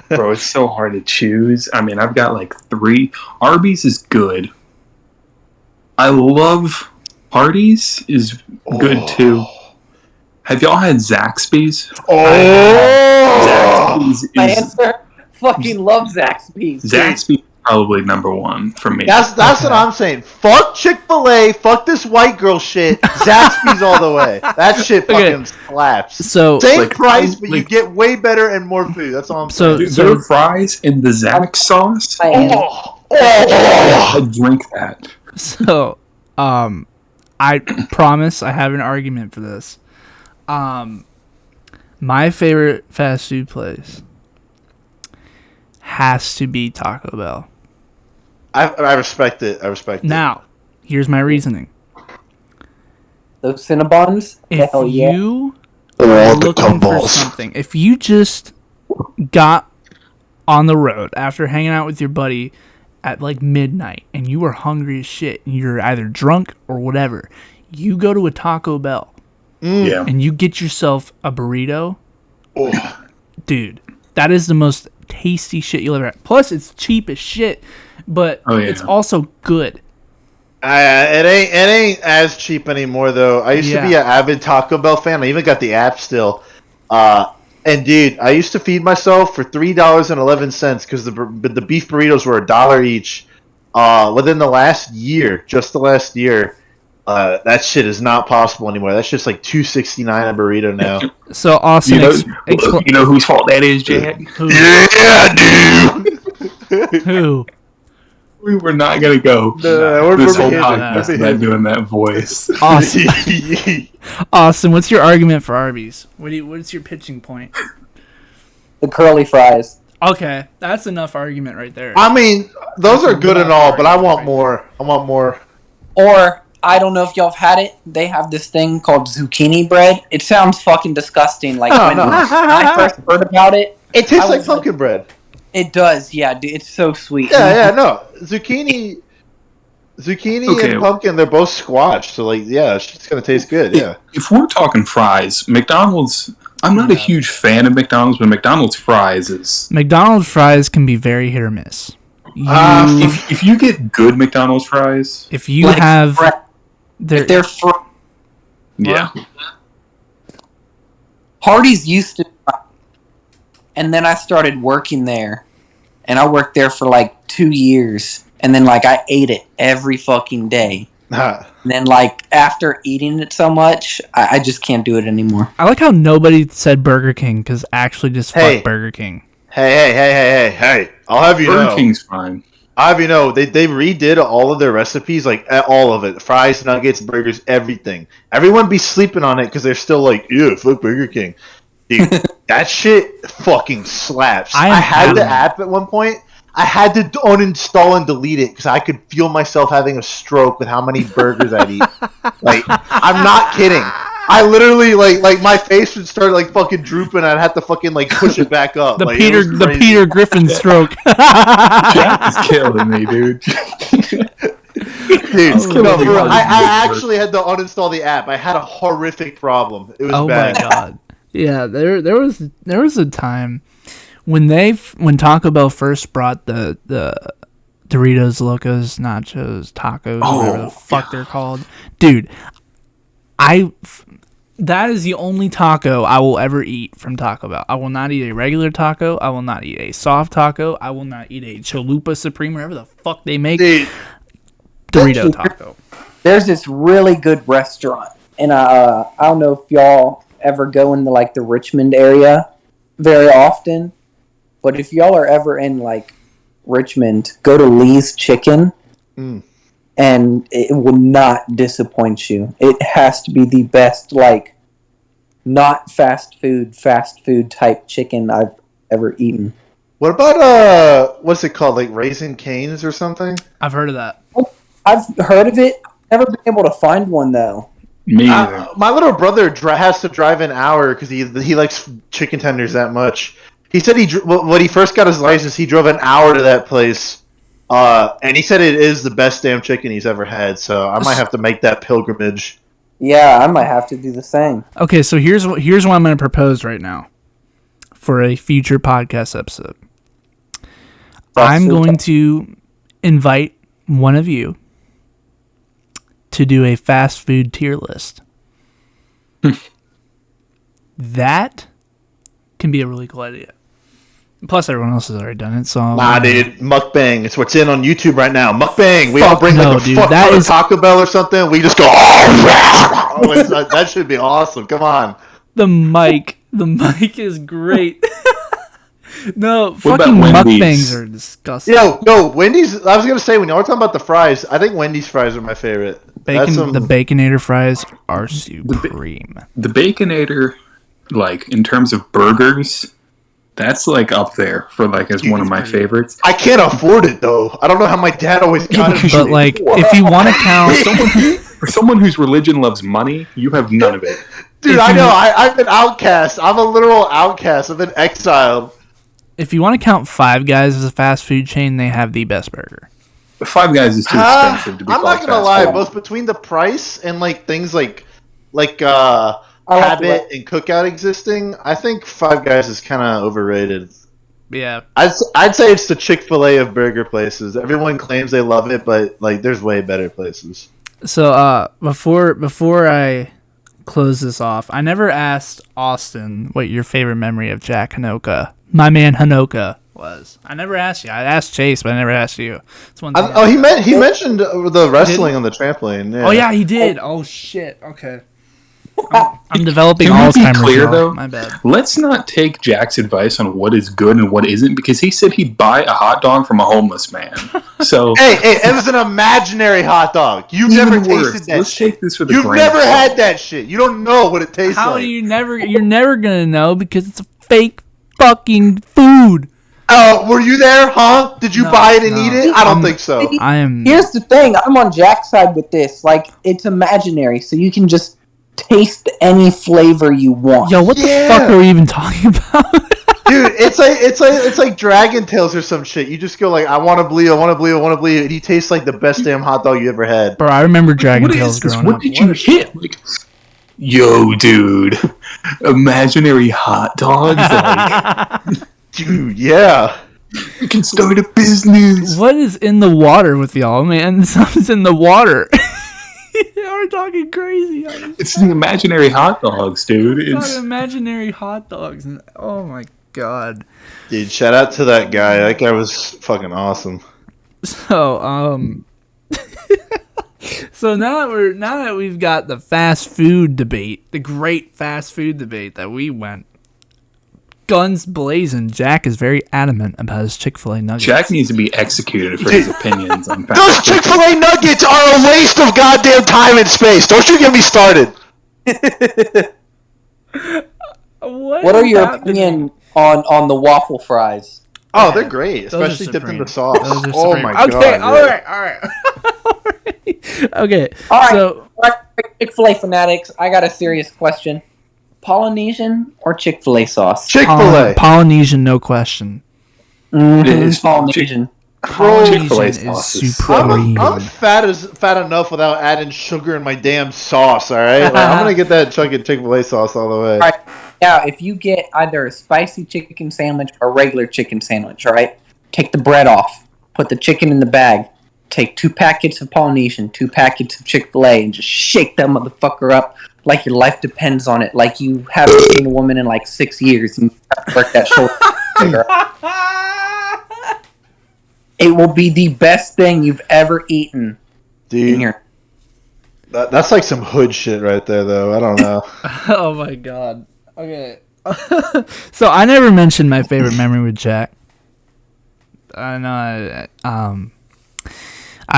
Bro, it's so hard to choose. I mean, I've got like 3. Arby's is good. I love Hardee's is good too. Have y'all had Zaxby's? Zaxby's My is answer? Fucking love Zaxby's. Zaxby's is probably number 1 for me. That's what I'm saying. Fuck Chick-fil-A. Fuck this white girl shit. Zaxby's all the way. That shit fucking slaps. So Same like, price, but you like- get way better and more food. That's all I'm saying. So- Dude, their fries and the Zax sauce. My answer. I drink that. So, I promise I have an argument for this. My favorite fast food place has to be Taco Bell. I respect it. I respect it. Now, here's my reasoning. Those Cinnabons? If Hell yeah. you Oh, are the looking for combos. something, if you just got on the road after hanging out with your buddy at like midnight and you were hungry as shit and you're either drunk or whatever, you go to a Taco Bell Yeah. and you get yourself a burrito. Oh. Dude, that is the most tasty shit you'll ever have. Plus, it's cheap as shit, but it's also good. It ain't as cheap anymore though. I used to be an avid Taco Bell fan. I even got the app still. And dude, I used to feed myself for $3.11 because the beef burritos were $1 each. Within the last year, just the last year, that shit is not possible anymore. That's just like $2.69 a burrito now. So Austin, you know whose fault that is, Jack? Yeah, dude. Who? We were not gonna go this whole podcast without doing that voice. Austin, what's your argument for Arby's? What's your pitching point? The curly fries. Okay, that's enough argument right there. I mean, those are good and all, but I want more. I want more. Or, I don't know if y'all have had it, they have this thing called Zucchini Bread. It sounds fucking disgusting. Like, when I first heard about it... It tastes like pumpkin bread. It does, yeah, dude. It's so sweet. No. Zucchini and pumpkin, they're both squash, so like, yeah, it's gonna taste good. Yeah. If we're talking fries, McDonald's. I'm not a huge fan of McDonald's, but McDonald's fries is. McDonald's fries can be very hit or miss. If you get good McDonald's fries, if you have, they're yeah. Hardee's used to. And then I started working there. And I worked there for like 2 years. And then like I ate it every fucking day. And then like after eating it so much, I just can't do it anymore. I like how nobody said Burger King because actually just fuck Burger King. Hey. I'll have you know. Burger King's fine. I'll have you know, they redid all of their recipes, like all of it. Fries, nuggets, burgers, everything. Everyone be sleeping on it because they're still like, ew, fuck Burger King. Dude, that shit fucking slaps. I had the app at one point. I had to uninstall and delete it because I could feel myself having a stroke with how many burgers I'd eat. Like, I'm not kidding. I literally like my face would start like fucking drooping. I'd have to fucking like push it back up. The Peter Griffin stroke. Jack is killing me, dude. Dude, I actually had to uninstall the app. I had a horrific problem. It was bad. Oh my god. Yeah, there was a time when Taco Bell first brought the Doritos, Locos, Nachos, Tacos, whatever the fuck they're called. Dude, that is the only taco I will ever eat from Taco Bell. I will not eat a regular taco. I will not eat a soft taco. I will not eat a Chalupa Supreme, whatever the fuck they make. Dorito taco. There's this really good restaurant, and I don't know if y'all ever go into like the Richmond area very often, but if y'all are ever in like Richmond, go to Lee's Chicken, and it will not disappoint you. It has to be the best, like, not fast food type chicken I've ever eaten. What about what's it called, like Raising Cane's or something? I've heard of that. I've heard of it. Never been able to find one though. Me either. My little brother has to drive an hour because he likes chicken tenders that much. He said when he first got his license, he drove an hour to that place, and he said it is the best damn chicken he's ever had. So I might have to make that pilgrimage. Yeah, I might have to do the same. Okay, so here's what I'm going to propose right now for a future podcast episode. I'm going to invite one of you to do a fast food tier list. That can be a really cool idea. Plus, everyone else has already done it. So nah, dude, mukbang. It's what's in on YouTube right now. Mukbang. We all bring like a fuck that is Taco Bell or something. We just go. That should be awesome. Come on. The mic is great. No, what fucking about mukbangs are disgusting. Yo, Wendy's. I was gonna say when y'all were talking about the fries, I think Wendy's fries are my favorite. The Baconator fries are supreme. The Baconator like in terms of burgers, that's like up there for like as one of my favorites. I can't afford it though. I don't know how my dad always got it. But like, if you want to count, For someone whose religion loves money, you have none of it. Dude, I know. I've been outcast. I'm a literal outcast. I've been exiled. if you want to count Five Guys as a fast food chain, they have the best burger. The Five Guys is too expensive to be. I'm not gonna lie. food. Both between the price and like things like like Habit and Cookout existing, I think Five Guys is kind of overrated. Yeah, I'd say it's the Chick-fil-A of burger places. Everyone claims they love it, but like there's way better places. So before I close this off, I never asked Austin what your favorite memory of Jack Hanoka, my man Hanoka, was. I never asked you. I asked Chase, but I never asked you. It's one thing. He mentioned the wrestling on the trampoline. Yeah. Oh yeah, he did. Oh shit. Okay. I'm developing Can we be Alzheimer's. clear, y'all. though? My bad. Let's not take Jack's advice on what is good and what isn't, because he said he'd buy a hot dog from a homeless man. So hey, it was an imaginary hot dog. You've never tasted that. Let's shit. take this with a You've grain never of salt. had that shit. You don't know what it tastes How like. do you never? You're never gonna know because it's a fake fucking food. Oh, were you there, huh? Did you buy it and eat it? I don't think so. I am. Here's the thing. I'm on Jack's side with this. Like, it's imaginary, so you can just taste any flavor you want. Yo, what the fuck are we even talking about? Dude, it's like Dragon Tales or some shit. You just go like, I want to believe, and he tastes like the best damn hot dog you ever had. Bro, I remember Dragon What Tales is this? growing What up. did you hit? Like, yo, dude, imaginary hot dogs. Like, Dude, yeah. you can start a business. What is in the water with y'all, man? Something's in the water. We're talking crazy. It's the imaginary hot dogs, dude. Talking It's imaginary hot dogs. And, oh my god. Dude, shout out to that guy. That guy was fucking awesome. So, so now that we've got the fast food debate, the great fast food debate that we went guns blazing, Jack is very adamant about his Chick-fil-A nuggets. Jack needs to be executed for his opinions on Those fast food. Chick-fil-A nuggets are a waste of goddamn time and space. Don't you get me started. What are your opinion on the waffle fries? Oh, they're great, Those are especially dipped in the supreme. sauce. Those are Oh supreme. my god. Okay, yeah. all right. Okay, All right. so Chick-fil-A fanatics, I got a serious question. Polynesian or Chick-fil-A sauce? Chick-fil-A. Polynesian, no question. It's Polynesian. Polynesian Chick-fil-A is sauce is supreme. I'm fat enough without adding sugar in my damn sauce, alright? Like, I'm gonna get that chunky Chick-fil-A sauce all the way. All right. Now, if you get either a spicy chicken sandwich or a regular chicken sandwich, all right, take the bread off, put the chicken in the bag, take 2 packets of Polynesian, 2 packets of Chick-fil-A, and just shake that motherfucker up like your life depends on it, like you haven't seen a woman in like 6 years and you have to work that shoulder. It will be the best thing you've ever eaten in Dude, here. that's like some hood shit right there, though. I don't know. Oh my god. Okay. So I never mentioned my favorite memory with Jack. I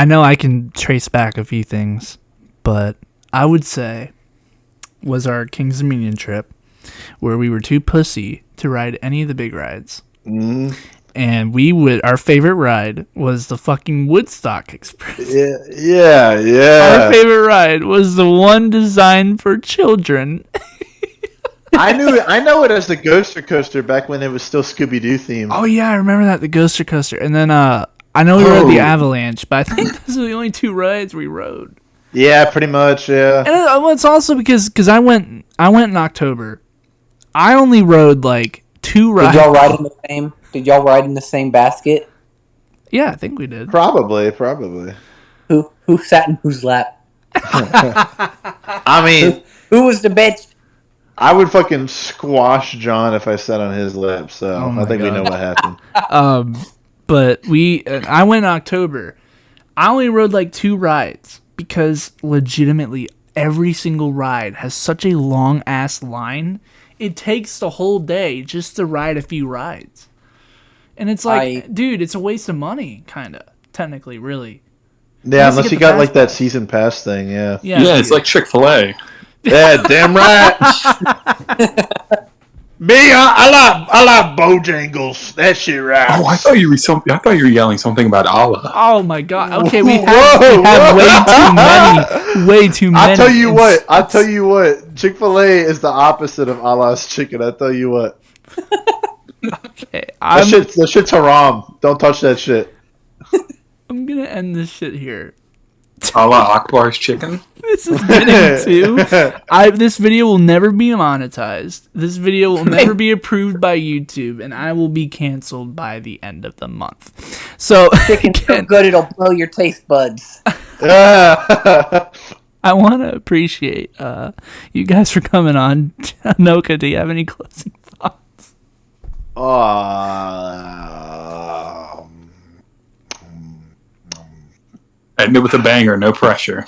know I can trace back a few things, but I would say was our Kings Dominion trip where we were too pussy to ride any of the big rides. Mm. And our favorite ride was the fucking Woodstock Express. Yeah. Our favorite ride was the one designed for children. I know it as the Ghoster Coaster back when it was still Scooby-Doo themed. Oh yeah, I remember that, the Ghoster Coaster. And then I know we rode the Avalanche, but I think those are the only 2 rides we rode. Yeah, pretty much, yeah. And it's also because I went in October. I only rode like 2 rides. Did y'all ride in the same basket? Yeah, I think we did. Probably. Who sat in whose lap? I mean, Who was the bitch? I would fucking squash John if I sat on his lips, so Oh my I think we God. know what happened. But I went in October. I only rode like 2 rides because legitimately every single ride has such a long ass line. It takes the whole day just to ride a few rides. And it's like, dude, it's a waste of money, kind of, technically, really. Yeah, Unless you unless get you the got fast like that season pass thing, yeah. Yeah, it's like Chick-fil-A. Yeah, damn right. Me, I like Bojangles. That shit right. Oh, I thought you were yelling something about Allah. Oh my god. Okay, we have way too many. I'll tell you what. Chick-fil-A is the opposite of Allah's chicken. I tell you what. Okay, that shit's haram. Don't touch that shit. I'm gonna end this shit here. Allah Akbar's chicken. This is getting too. This video will never be monetized. This video will never be approved by YouTube, and I will be canceled by the end of the month. So Chicken's so good it'll blow your taste buds. I want to appreciate you guys for coming on. Noka, do you have any closing thoughts? End it with a banger, no pressure.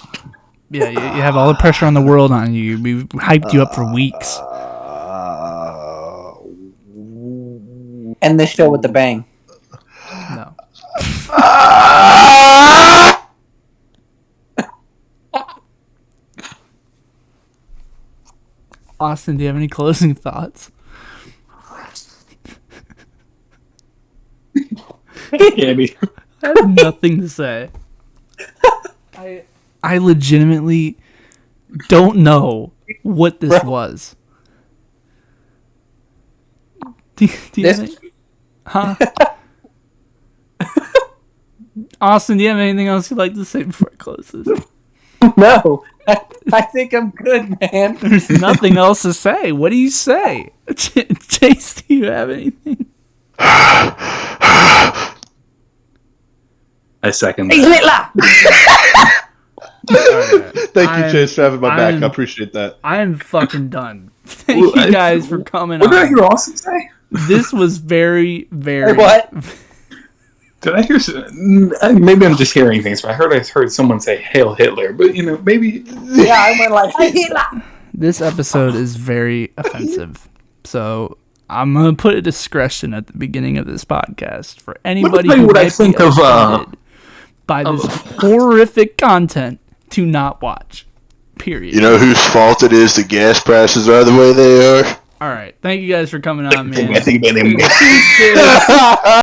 Yeah, you have all the pressure on the world on you. We've hyped you up for weeks. End this show with the bang. No. Austin, do you have any closing thoughts? Andy. I have nothing to say. I legitimately don't know what this was. Do you have any, huh? Austin, do you have anything else you'd like to say before I close this? No, I think I'm good, man. There's nothing else to say. What do you say? Chase, do you have anything? I second Hey, that. Thank you, Chase, for having my back. I appreciate that. I am fucking done. Thank you guys for coming What did I on. hear Austin say? This was very, very... Hey, what? Did I hear? Maybe I'm just hearing things, but I heard someone say "Hail Hitler," but maybe. Yeah, I went like, hey, Hitler. This episode is very offensive. So I'm going to put a discretion at the beginning of this podcast for anybody who might be offended by this horrific content to not watch. Period. You know whose fault it is the gas prices are the way they are? All right. Thank you guys for coming on, man. I think